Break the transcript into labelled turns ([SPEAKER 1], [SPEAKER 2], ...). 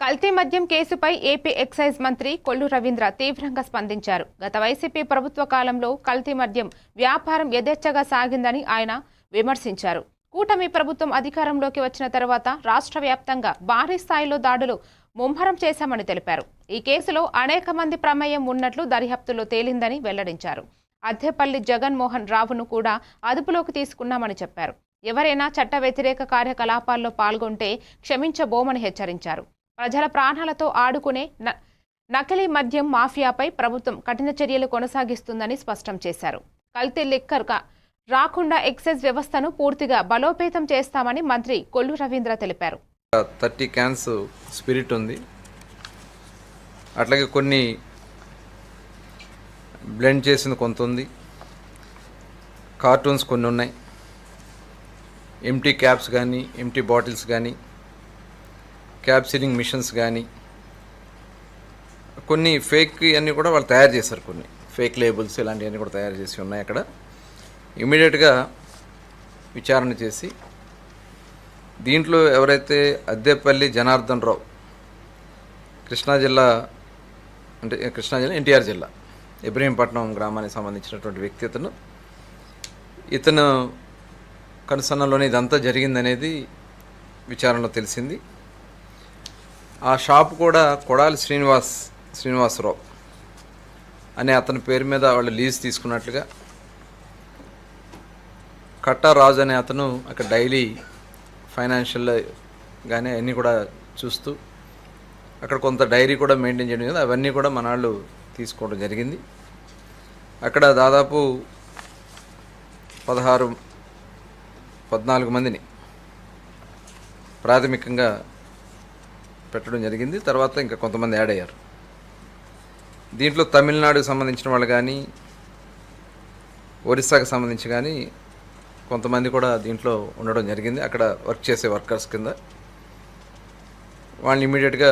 [SPEAKER 1] కల్తీ మద్యం కేసుపై ఏపీ ఎక్సైజ్ మంత్రి కొల్లు రవీంద్ర తీవ్రంగా స్పందించారు. గత వైసీపీ ప్రభుత్వ కాలంలో కల్తీ మద్యం వ్యాపారం యథేచ్ఛగా సాగిందని ఆయన విమర్శించారు. కూటమి ప్రభుత్వం అధికారంలోకి వచ్చిన తర్వాత రాష్ట్ర వ్యాప్తంగా భారీ స్థాయిలో దాడులు ముమ్మరం చేశామని తెలిపారు. ఈ కేసులో అనేక మంది ప్రమేయం ఉన్నట్లు దర్యాప్తులో తేలిందని వెల్లడించారు. అద్దెపల్లి జగన్మోహన్ రావును కూడా అదుపులోకి తీసుకున్నామని చెప్పారు. ఎవరైనా చట్ట వ్యతిరేక కార్యకలాపాల్లో పాల్గొంటే క్షమించబోమని హెచ్చరించారు. ప్రజల ప్రాణాలతో ఆడుకునే నకిలీ మద్యం మాఫియాపై ప్రభుత్వం కఠిన చర్యలు కొనసాగిస్తుందని స్పష్టం చేశారు. కల్తీ లిక్కర్ రాకుండా ఎక్సైజ్ వ్యవస్థను పూర్తిగా బలోపేతం చేస్తామని మంత్రి కొల్లు రవీంద్ర తెలిపారు.
[SPEAKER 2] 30 క్యాన్స్ స్పిరిట్ ఉంది, అట్లాగే కొన్ని బ్లెండ్ చేసింది కొంత ఉంది, కార్టూన్స్ కొన్ని ఉన్నాయి, ఎంటీ క్యాప్స్ కానీ ఎంటీ బాటిల్స్ కానీ క్యాప్ సీలింగ్ మిషన్స్ కానీ కొన్ని ఫేక్ అన్నీ కూడా వాళ్ళు తయారు చేశారు. కొన్ని ఫేక్ లేబుల్స్ ఇలాంటివన్నీ కూడా తయారు చేసి ఉన్నాయి. అక్కడ ఇమీడియట్గా విచారణ చేసి దీంట్లో ఎవరైతే అద్దెపల్లి జనార్దన్ రావు, కృష్ణా జిల్లా ఎన్టీఆర్ జిల్లా ఇబ్రహీంపట్నం గ్రామానికి సంబంధించినటువంటి వ్యక్తి, ఇతను కనుసన్నలోనే ఇదంతా జరిగిందనేది విచారణలో తెలిసింది. ఆ షాప్ కూడా కొడాలి శ్రీనివాసరావు అనే అతని పేరు మీద వాళ్ళు లీజ్ తీసుకున్నట్లుగా, కట్టారాజు అనే అతను అక్కడ డైలీ ఫైనాన్షియల్ కానీ అన్నీ కూడా చూస్తూ అక్కడ కొంత డైరీ కూడా మెయింటైన్ చేయడం కదా, అవన్నీ కూడా మన వాళ్ళు తీసుకోవడం జరిగింది. అక్కడ దాదాపు 14 మందిని ప్రాథమికంగా పెట్టడం జరిగింది. తర్వాత ఇంకా కొంతమంది యాడ్ అయ్యారు. దీంట్లో తమిళనాడుకు సంబంధించిన వాళ్ళు కానీ ఒరిస్సాకు సంబంధించి కానీ కొంతమంది కూడా దీంట్లో ఉండడం జరిగింది. అక్కడ వర్క్ చేసే వర్కర్స్ కింద వాళ్ళని ఇమీడియట్గా